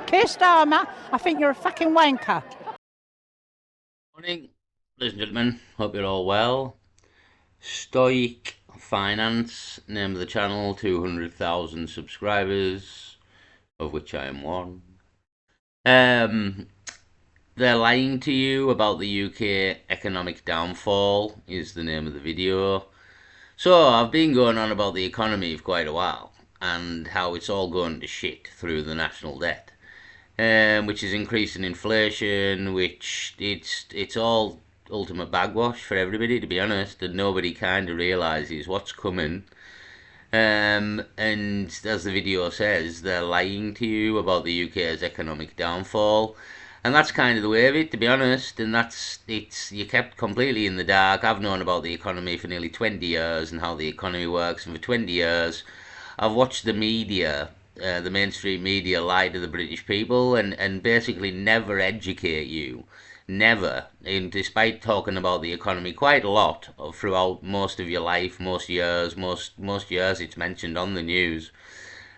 Keir Starmer, I think you're a fucking wanker. Morning, ladies and gentlemen. Hope you're all well. Stoic Finance, name of the channel, 200,000 subscribers, of which I am one. They're lying to you about the UK economic downfall, is the name of the video. So, I've been going on about the economy for quite a while, and how it's all going to shit through the national debt. Which is increasing inflation, which it's all ultimate bagwash for everybody, to be honest, and nobody kind of realises what's coming. And as the video says, they're lying to you about the UK's economic downfall. And that's kind of the way of it, to be honest, and you're kept completely in the dark. I've known about the economy for nearly 20 years and how the economy works, and for 20 years I've watched the media, the mainstream media, lie to the British people and basically never educate you. Never. And despite talking about the economy quite a lot throughout most of your life, most years it's mentioned on the news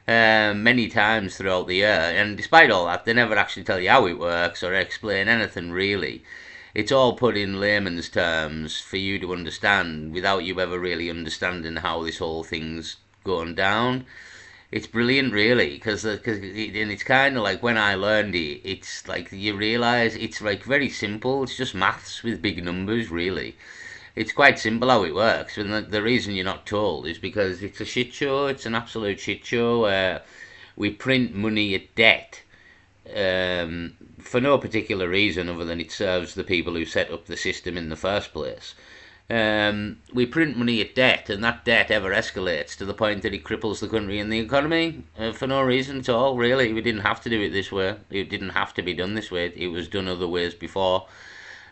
many times throughout the year. And despite all that, they never actually tell you how it works or explain anything really. It's all put in layman's terms for you to understand without you ever really understanding how this whole thing's going down. It's brilliant, really, because and it's kind of like when I learned it, it's like you realise it's like very simple. It's just maths with big numbers, really. It's quite simple how it works, and the reason you're not told is because it's a shit show. It's an absolute shit show. We print money at debt for no particular reason other than it serves the people who set up the system in the first place. We print money at debt, and that debt ever escalates to the point that it cripples the country and the economy for no reason at all, really. We didn't have to do it this way. It didn't have to be done this way. It was done other ways before.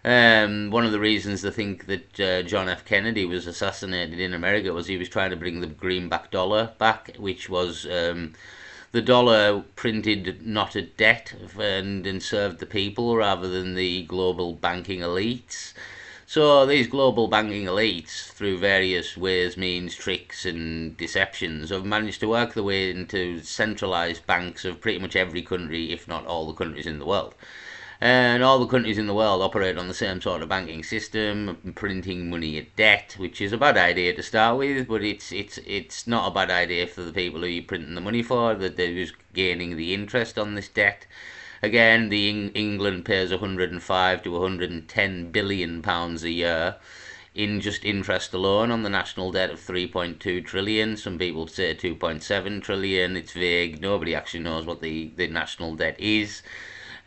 One of the reasons I think that John F. Kennedy was assassinated in America was he was trying to bring the greenback dollar back, which was the dollar printed not at debt and served the people rather than the global banking elites. So these global banking elites, through various ways, means, tricks and deceptions, have managed to work their way into centralised banks of pretty much every country, if not all the countries in the world. And all the countries in the world operate on the same sort of banking system, printing money at debt, which is a bad idea to start with, but it's not a bad idea for the people who you're printing the money for, that they're just gaining the interest on this debt. Again, England pays 105 to 110 billion pounds a year in just interest alone on the national debt of 3.2 trillion. Some people say 2.7 trillion. It's vague. Nobody actually knows what the national debt is.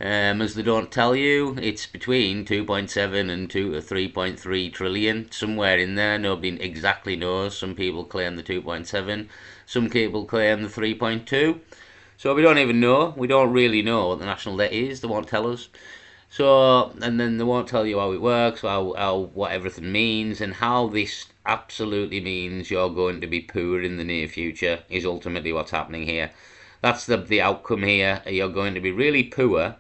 As they don't tell you, it's between 2.7 and 3.3 trillion, somewhere in there. Nobody exactly knows. Some people claim the 2.7, some people claim the 3.2. So we don't even know. We don't really know what the national debt is. They won't tell us. So, and then they won't tell you how it works, what everything means, and how this absolutely means you're going to be poor in the near future is ultimately what's happening here. That's the outcome here. You're going to be really poor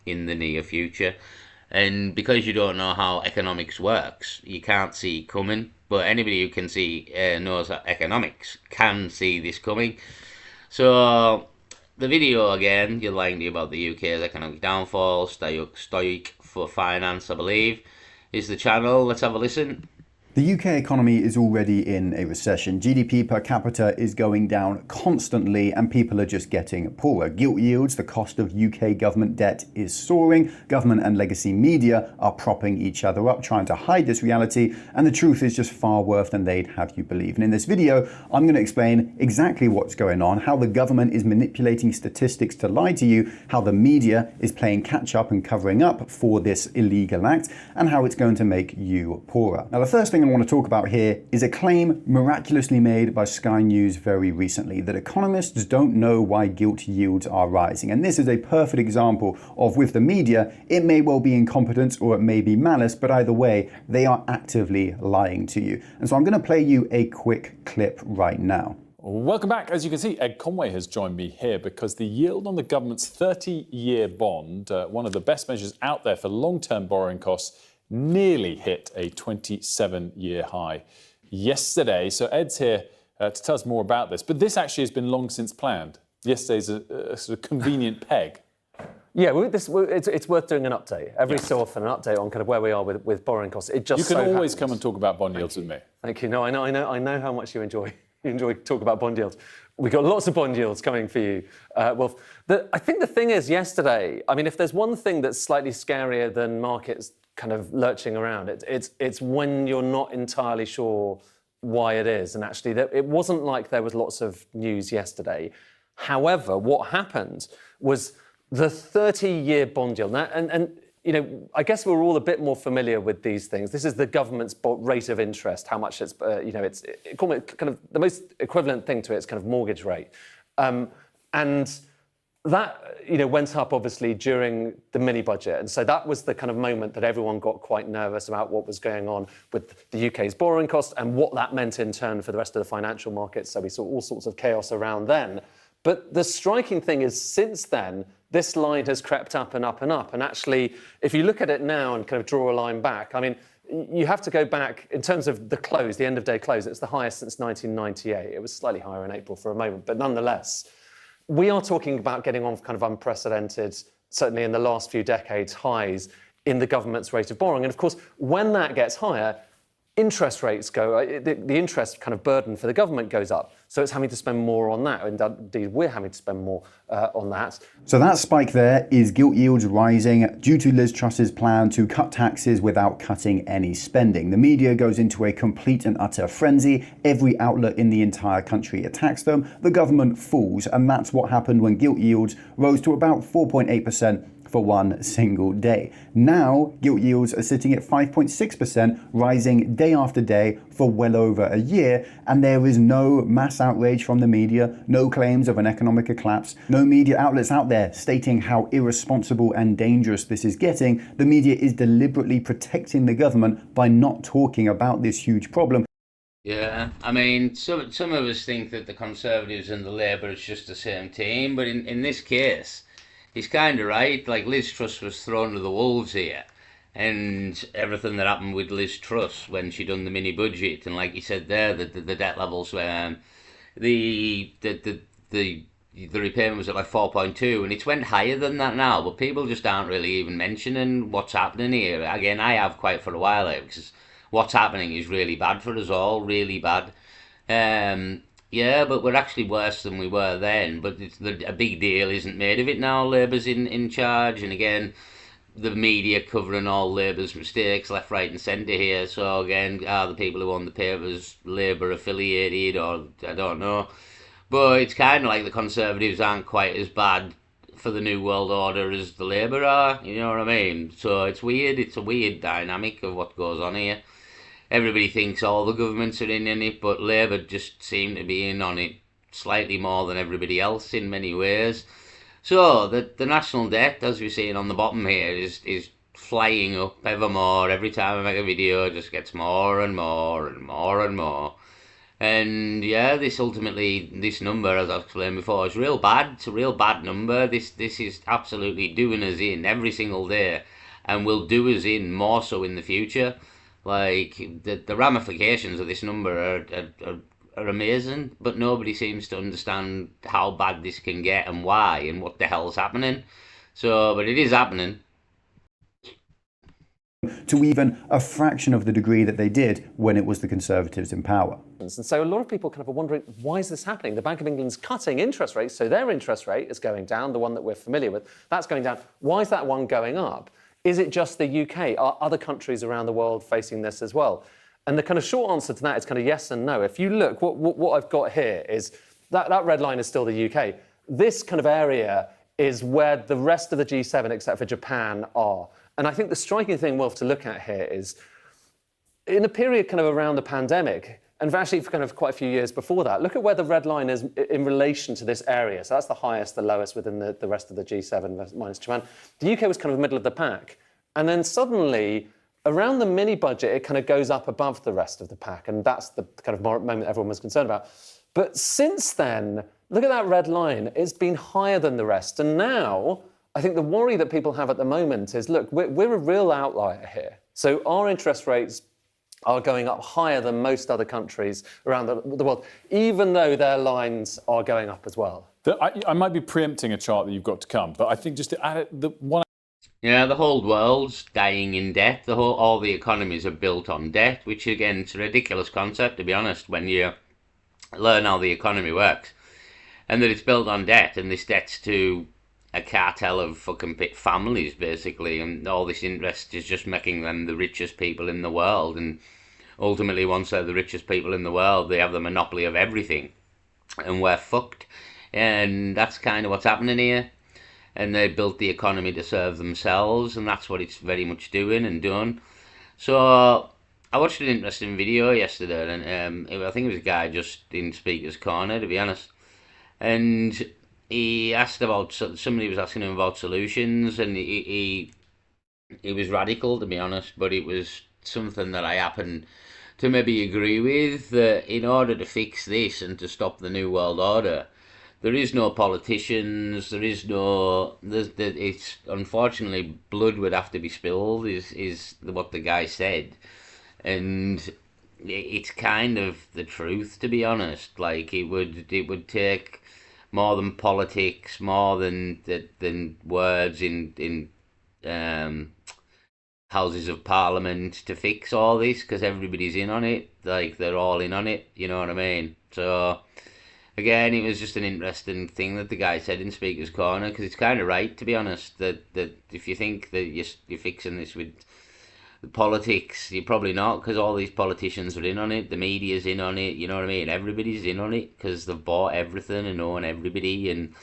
in the near future. And because you don't know how economics works, you can't see it coming. But anybody who can see knows that economics can see this coming. So, the video again, you're lying to you about the UK's economic downfall, Stoic for Finance, I believe, is the channel. Let's have a listen. The UK economy is already in a recession. GDP per capita is going down constantly and people are just getting poorer. Gilt yields, the cost of UK government debt, is soaring. Government and legacy media are propping each other up, trying to hide this reality, and the truth is just far worse than they'd have you believe. And in this video, I'm going to explain exactly what's going on, how the government is manipulating statistics to lie to you, how the media is playing catch up and covering up for this illegal act, and how it's going to make you poorer. Now, the first thing I want to talk about here is a claim miraculously made by Sky News very recently, that economists don't know why gilt yields are rising. And this is a perfect example of, with the media, it may well be incompetence or it may be malice, but either way, they are actively lying to you. And so I'm going to play you a quick clip right now. Welcome back. As you can see, Ed Conway has joined me here because the yield on the government's 30-year bond, one of the best measures out there for long-term borrowing costs, nearly hit a 27-year high yesterday. So Ed's here to tell us more about this. But this actually has been long since planned. Yesterday's a sort of convenient peg. Yeah, it's worth doing an update. Every so often, an update on kind of where we are with borrowing costs. It just You can so always happens. come and talk about bond yields with me. Thank you. No, I know how much you enjoy talk about bond yields. We got lots of bond yields coming for you, Wolf. I think the thing is, yesterday, I mean, if there's one thing that's slightly scarier than markets kind of lurching around, it's when you're not entirely sure why it is. And actually, it wasn't like there was lots of news yesterday. However, what happened was the 30-year bond yield. Now, and you know, I guess we're all a bit more familiar with these things. This is the government's rate of interest, how much it's, you know, it's kind of the most equivalent thing to it is kind of mortgage rate. And that, you know, went up obviously during the mini budget. And so that was the kind of moment that everyone got quite nervous about what was going on with the UK's borrowing cost and what that meant in turn for the rest of the financial markets. So we saw all sorts of chaos around then. But the striking thing is, since then, this line has crept up and up and up. And actually, if you look at it now and kind of draw a line back, I mean, you have to go back in terms of the close, the end of day close. It's the highest since 1998. It was slightly higher in April for a moment, but nonetheless, we are talking about getting on kind of unprecedented, certainly in the last few decades, highs in the government's rate of borrowing. And of course, when that gets higher, interest rates go, the interest kind of burden for the government goes up. So it's having to spend more on that. And indeed, we're having to spend more on that. So that spike there is gilt yields rising due to Liz Truss's plan to cut taxes without cutting any spending. The media goes into a complete and utter frenzy. Every outlet in the entire country attacks them. The government falls. And that's what happened when gilt yields rose to about 4.8% for one single day. Now, gilt yields are sitting at 5.6%, rising day after day for well over a year, and there is no mass outrage from the media, no claims of an economic collapse, no media outlets out there stating how irresponsible and dangerous this is getting. The media is deliberately protecting the government by not talking about this huge problem. Yeah, I mean, some of us think that the Conservatives and the Labour is just the same team, but in this case, he's kind of right. Like, Liz Truss was thrown to the wolves here, and everything that happened with Liz Truss when she done the mini budget, and like you said there, the debt levels, the repayment was at like 4.2, and it's went higher than that now. But people just aren't really even mentioning what's happening here. Again, I have quite for a while now, because what's happening is really bad for us all, really bad. Yeah, but we're actually worse than we were then. But a big deal isn't made of it now. Labour's in charge, and again, the media covering all Labour's mistakes left, right and centre here. So again, are the people who own the papers Labour affiliated, or I don't know. But it's kind of like the Conservatives aren't quite as bad for the New World Order as the Labour are, you know what I mean? So it's weird, it's a weird dynamic of what goes on here. Everybody thinks all the governments are in it, but Labour just seem to be in on it slightly more than everybody else in many ways. So the national debt, as we're seeing on the bottom here, is flying up ever more. Every time I make a video, it just gets more and more and more and more. And yeah, this number, as I've explained before, is real bad. It's a real bad number. This is absolutely doing us in every single day, and will do us in more so in the future. Like, the ramifications of this number are amazing, but nobody seems to understand how bad this can get and why and what the hell's happening. So, but it is happening. To even a fraction of the degree that they did when it was the Conservatives in power. And so a lot of people kind of are wondering, why is this happening? The Bank of England's cutting interest rates, so their interest rate is going down, the one that we're familiar with, that's going down. Why is that one going up? Is it just the UK? Are other countries around the world facing this as well? And the kind of short answer to that is kind of yes and no. If you look, what I've got here is that red line is still the UK. This kind of area is where the rest of the G7, except for Japan, are. And I think the striking thing, Wolf, to look at here is, in a period kind of around the pandemic, and actually for kind of quite a few years before that, look at where the red line is in relation to this area. So that's the highest, the lowest within the rest of the G7 minus Japan. The UK was kind of the middle of the pack. And then suddenly, around the mini budget, it kind of goes up above the rest of the pack. And that's the kind of moment everyone was concerned about. But since then, look at that red line. It's been higher than the rest. And now, I think the worry that people have at the moment is, look, we're a real outlier here. So our interest rates are going up higher than most other countries around the world, even though their lines are going up as well. I might be preempting a chart that you've got to come, but I think just to add it, the one. Yeah, the whole world's dying in debt. All the economies are built on debt, which again, it's a ridiculous concept, to be honest, when you learn how the economy works. And that it's built on debt, and this debt's to a cartel of fucking families, basically, and all this interest is just making them the richest people in the world, and ultimately, once they're the richest people in the world, they have the monopoly of everything, and we're fucked. And that's kind of what's happening here. And they built the economy to serve themselves, and that's what it's very much doing and done. So I watched an interesting video yesterday, and I think it was a guy just in Speaker's Corner, to be honest, and he asked about, somebody was asking him about solutions, and he was radical, to be honest, but it was something that I happen to maybe agree with, that in order to fix this and to stop the New World Order, there is no politicians, it's unfortunately blood would have to be spilled, is what the guy said. And it's kind of the truth, to be honest. Like, it would take more than politics, more than words in Houses of Parliament to fix all this, because everybody's in on it. Like, they're all in on it, you know what I mean? So again, it was just an interesting thing that the guy said in Speaker's Corner, because it's kind of right, to be honest, that if you think that you're fixing this with the politics, you're probably not, because all these politicians are in on it, the media's in on it, you know what I mean? Everybody's in on it, because they've bought everything and own everybody, and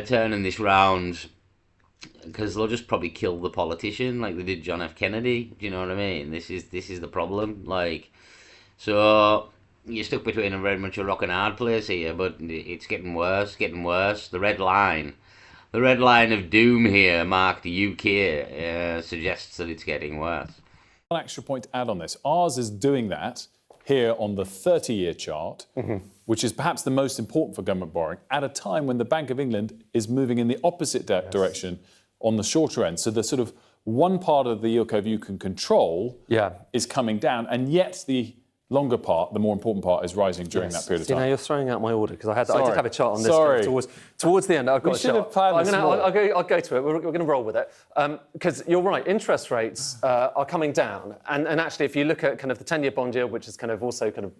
turning this round, because they'll just probably kill the politician like they did John F. Kennedy, do you know what I mean? This is the problem, like, so you're stuck between a very much a rock and hard place here, but it's getting worse. The red line of doom here, marked UK, suggests that it's getting worse. One extra point to add on this. Ours is doing that here on the 30-year chart, which is perhaps the most important for government borrowing, at a time when the Bank of England is moving in the opposite direction on the shorter end. So the sort of one part of the yield curve you can control is coming down, and yet the longer part, the more important part, is rising during that period of time. You know, you're throwing out my order, because I did have a chart on this towards the end. I've got a should chart. have planned this more. I'll go to it. We're going to roll with it. Because you're right, interest rates are coming down. And actually, if you look at kind of the 10-year bond yield, which is kind of also kind of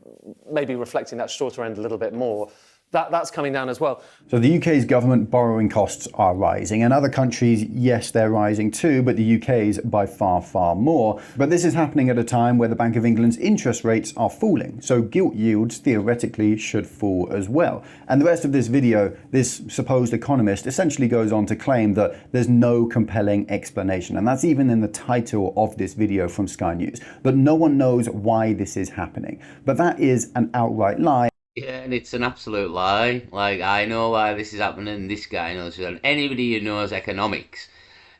maybe reflecting that shorter end a little bit more, that's coming down as well. So the UK's government borrowing costs are rising, and other countries, yes, they're rising too, but the UK's by far, far more. But this is happening at a time where the Bank of England's interest rates are falling, so gilt yields theoretically should fall as well. And the rest of this video, this supposed economist essentially goes on to claim that there's no compelling explanation, and that's even in the title of this video from Sky News, that no one knows why this is happening. But that is an outright lie. Yeah, and it's an absolute lie. Like, I know why this is happening, this guy knows, and anybody who knows economics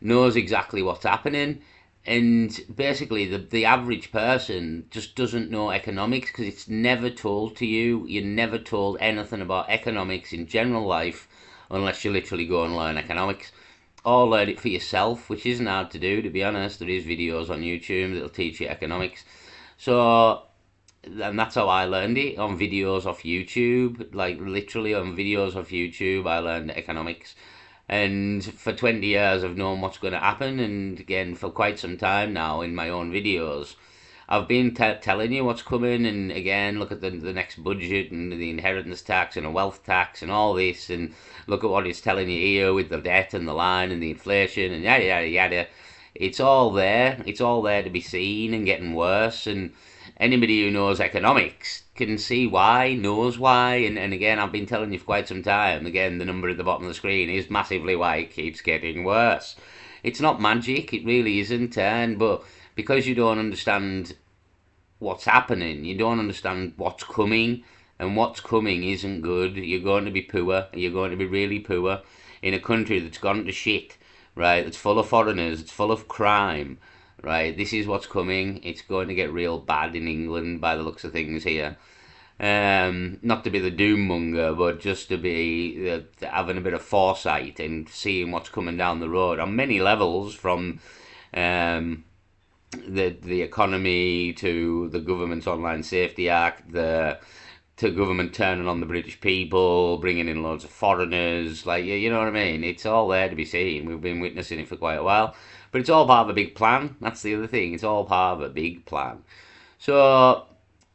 knows exactly what's happening. And basically, the average person just doesn't know economics, because it's never told to you. You're never told anything about economics in general life unless you literally go and learn economics. Or learn it for yourself, which isn't hard to do, to be honest. There is videos on YouTube that'll teach you economics. So, and that's how I learned it, on videos off YouTube. Like, literally on videos off YouTube, I learned economics. And for 20 years, I've known what's going to happen. And again, for quite some time now, in my own videos, I've been telling you what's coming. And again, look at the next budget and the inheritance tax and a wealth tax and all this. And look at what it's telling you here with the debt and the line and the inflation and yada, yada, yada. It's all there. It's all there to be seen and getting worse. And anybody who knows economics can see why, knows why, and again, I've been telling you for quite some time, again, the number at the bottom of the screen is massively why it keeps getting worse. It's not magic, it really isn't, but because you don't understand what's happening, you don't understand what's coming, and what's coming isn't good. You're going to be poor, you're going to be really poor, in a country that's gone to shit, right, that's full of foreigners, it's full of crime, right, this is what's coming. It's going to get real bad in England by the looks of things here. Not to be the doom monger, but just to be having a bit of foresight and seeing what's coming down the road on many levels, from the economy to the government's Online Safety Act, the to government turning on the British people, bringing in loads of foreigners, like, you know what I mean? It's all there to be seen. We've been witnessing it for quite a while. But it's all part of a big plan. That's the other thing. It's all part of a big plan. So,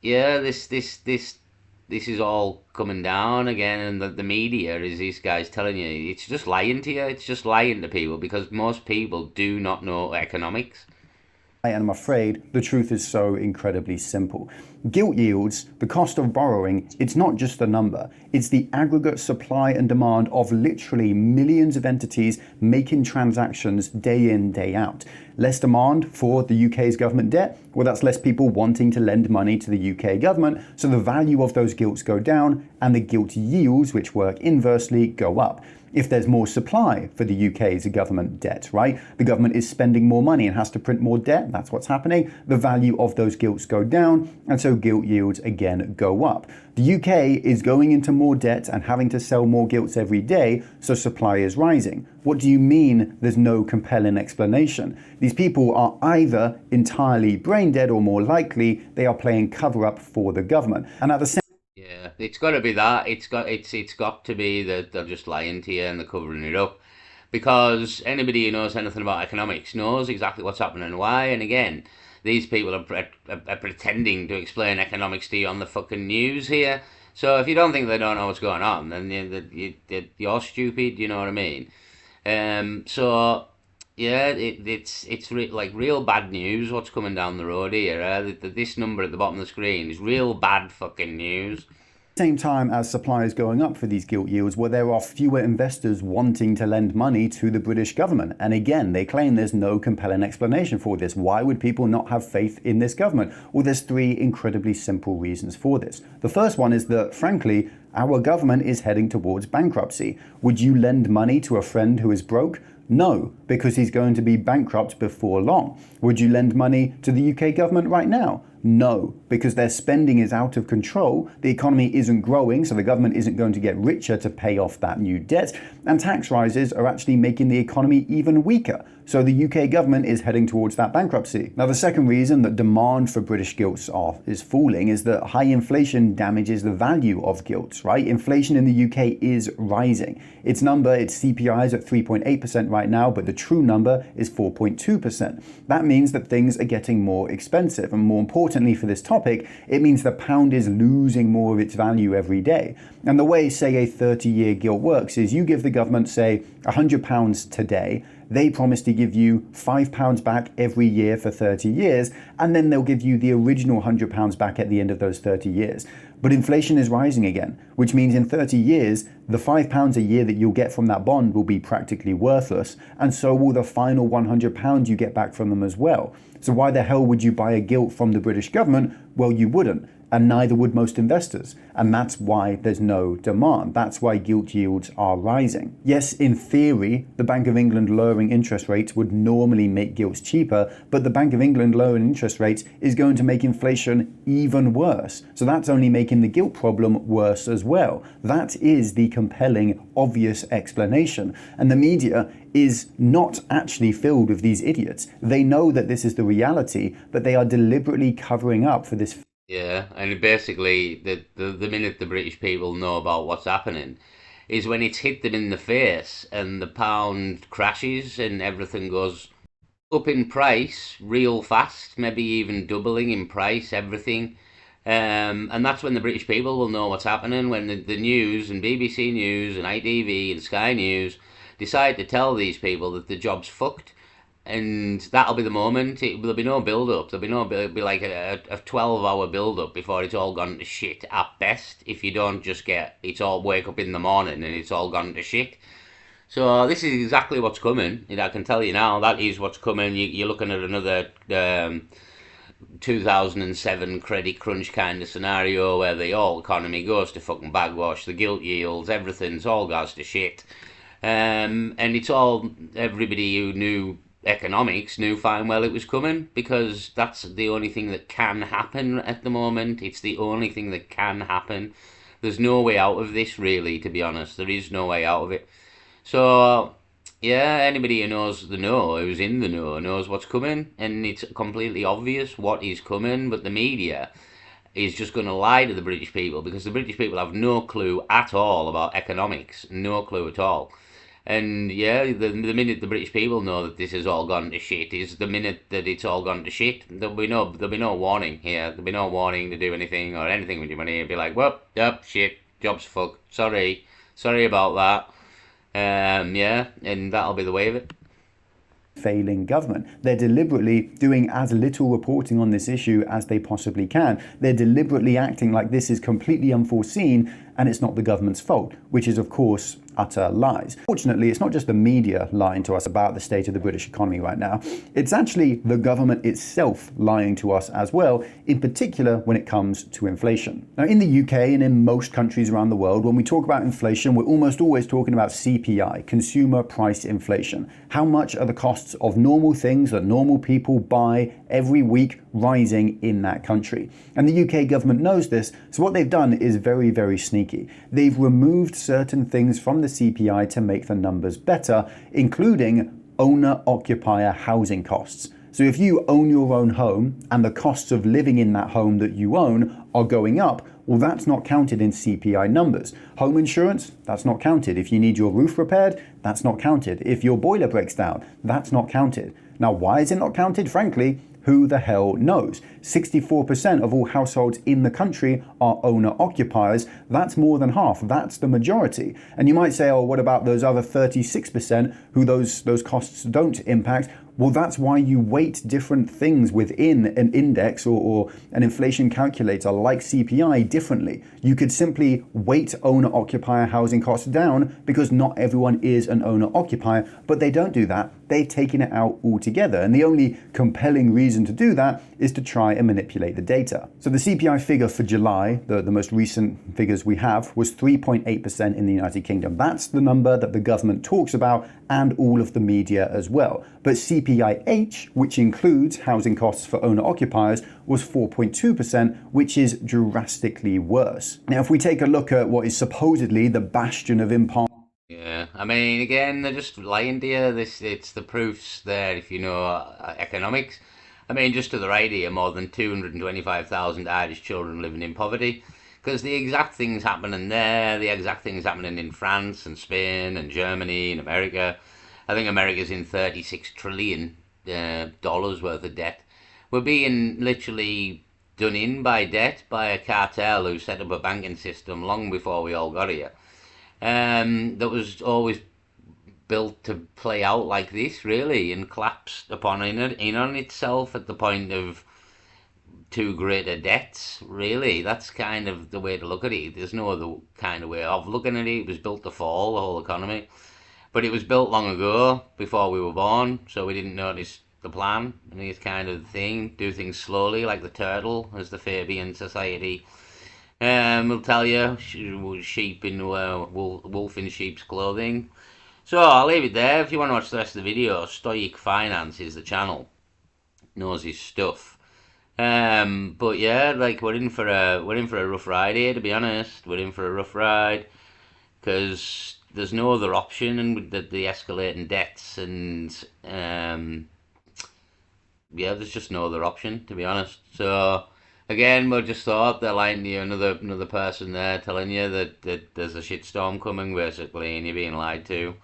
yeah, this is all coming down again, and the media is these guys telling you, it's just lying to you. It's just lying to people because most people do not know economics. And I'm afraid the truth is so incredibly simple. Gilt yields, the cost of borrowing, it's not just a number. It's the aggregate supply and demand of literally millions of entities making transactions day in, day out. Less demand for the UK's government debt? Well, that's less people wanting to lend money to the UK government, so the value of those gilts go down and the gilt yields, which work inversely, go up. If there's more supply for the UK's government debt, right? The government is spending more money and has to print more debt. That's what's happening. The value of those gilts go down, and so gilt yields again go up. The UK is going into more debt and having to sell more gilts every day, so supply is rising. What do you mean there's no compelling explanation? These people are either entirely brain dead or more likely they are playing cover up for the government. And at the same Yeah, it's got to be that. It's got to be that they're just lying to you and they're covering it up, because anybody who knows anything about economics knows exactly what's happening and why. And again, these people are pretending to explain economics to you on the fucking news here. So if you don't think they don't know what's going on, then you're stupid. You know what I mean? So yeah, like real bad news. What's coming down the road here? This number at the bottom of the screen is real bad fucking news. same time as supply is going up for these gilt yields, where there are fewer investors wanting to lend money to the British government. And again, they claim there's no compelling explanation for this. Why would people not have faith in this government? Well, there's three incredibly simple reasons for this. The first one is that, frankly, our government is heading towards bankruptcy. Would you lend money to a friend who is broke? No, because he's going to be bankrupt before long. Would you lend money to the UK government right now? No, because their spending is out of control, the economy isn't growing, so the government isn't going to get richer to pay off that new debt, and tax rises are actually making the economy even weaker. So the UK government is heading towards that bankruptcy. Now, the second reason that demand for British gilts is falling is that high inflation damages the value of gilts, right? Inflation in the UK is rising. Its CPI is at 3.8% right now, but the true number is 4.2%. That means that things are getting more expensive, and more importantly for this topic, it means the pound is losing more of its value every day. And the way, say, a 30-year gilt works is you give the government, say, £100 today, they promise to give you £5 back every year for 30 years, and then they'll give you the original £100 back at the end of those 30 years. But inflation is rising again, which means in 30 years, the £5 a year that you'll get from that bond will be practically worthless, and so will the final £100 you get back from them as well. So why the hell would you buy a gilt from the British government? Well, you wouldn't. And neither would most investors. And that's why there's no demand. That's why gilt yields are rising. Yes, in theory, the Bank of England lowering interest rates would normally make gilts cheaper, but the Bank of England lowering interest rates is going to make inflation even worse. So that's only making the gilt problem worse as well. That is the compelling, obvious explanation. And the media is not actually filled with these idiots. They know that this is the reality, but they are deliberately covering up for this. Yeah, and basically, the minute the British people know about what's happening is when it's hit them in the face and the pound crashes and everything goes up in price real fast, maybe even doubling in price, everything. And that's when the British people will know what's happening, when the news and BBC News and ITV and Sky News decide to tell these people that the job's fucked. And that'll be the moment. There'll be no build-up. It'll be like a 12-hour build-up before it's all gone to shit at best. If you don't just wake up in the morning and it's all gone to shit. So this is exactly what's coming. And I can tell you now, that is what's coming. You're looking at another 2007 credit crunch kind of scenario where the whole economy goes to fucking bagwash. The gilt yields, everything's all goes to shit. And it's all, everybody who knew economics knew fine well it was coming, because that's the only thing that can happen at the moment. It's the only thing that can happen. There's no way out of this, really, to be honest. There is no way out of it. So yeah, anybody who knows the know, who's in the know, knows what's coming, and it's completely obvious what is coming. But the media is just going to lie to the British people, because the British people have no clue at all about economics, no clue at all. And yeah, the minute the British people know that this has all gone to shit is the minute that it's all gone to shit. There'll be no warning here. There'll be no warning to do anything or anything with your money. It'll be like, well, yep, shit, job's fucked. Sorry about that. Yeah, and that'll be the way of it. Failing government. They're deliberately doing as little reporting on this issue as they possibly can. They're deliberately acting like this is completely unforeseen and it's not the government's fault, which is, of course, utter lies. Fortunately, it's not just the media lying to us about the state of the British economy right now. It's actually the government itself lying to us as well, in particular when it comes to inflation. Now, in the UK and in most countries around the world, when we talk about inflation, we're almost always talking about CPI, consumer price inflation. How much are the costs of normal things that normal people buy every week rising in that country? And the UK government knows this, so what they've done is very, very sneaky. They've removed certain things from the CPI to make the numbers better, including owner-occupier housing costs. So if you own your own home and the costs of living in that home that you own are going up, well, that's not counted in CPI numbers. Home insurance, that's not counted. If you need your roof repaired, that's not counted. If your boiler breaks down, that's not counted. Now, why is it not counted? Frankly, who the hell knows? 64% of all households in the country are owner-occupiers. That's more than half. That's the majority. And you might say, oh, what about those other 36% who those costs don't impact? Well, that's why you weight different things within an index or an inflation calculator like CPI differently. You could simply weight owner-occupier housing costs down because not everyone is an owner-occupier, but they don't do that. They've taken it out altogether. And the only compelling reason to do that is to try and manipulate the data. So the CPI figure for July, the most recent figures we have, was 3.8% in the United Kingdom. That's the number that the government talks about and all of the media as well. But CPIH, which includes housing costs for owner-occupiers, was 4.2%, which is drastically worse. Now, if we take a look at what is supposedly the bastion of impulse, Yeah, I mean, again, they're just lying to you. It's the proofs there if you know economics. I mean, just to the right here, more than 225,000 Irish children living in poverty. Because the exact things happening there, the exact things happening in France and Spain and Germany and America. I think America's in $36 trillion worth of debt. We're being literally done in by debt by a cartel who set up a banking system long before we all got here. That was always built to play out like this, really, and collapsed upon in on itself at the point of too great a debts, really. That's kind of the way to look at it. There's no other kind of way of looking at it. It was built to fall, the whole economy. But it was built long ago, before we were born, so we didn't notice the plan. I mean, it's kind of the thing. Do things slowly, like the turtle, as the Fabian Society will tell you. Sheep in wolf in sheep's clothing. So I'll leave it there. If you want to watch the rest of the video, Stoic Finance is the channel. Knows his stuff. But yeah, like we're in for a rough ride here. To be honest, we're in for a rough ride because there's no other option, and with the escalating debts and yeah, there's just no other option, to be honest. So again, we just thought they're lying to you, another person there telling you that there's a shitstorm coming, basically, and you're being lied to.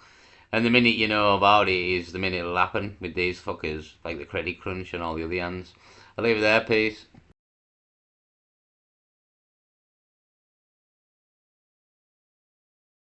And the minute you know about it is the minute it'll happen with these fuckers, like the Credit Crunch and all the other ones. I'll leave it there, peace.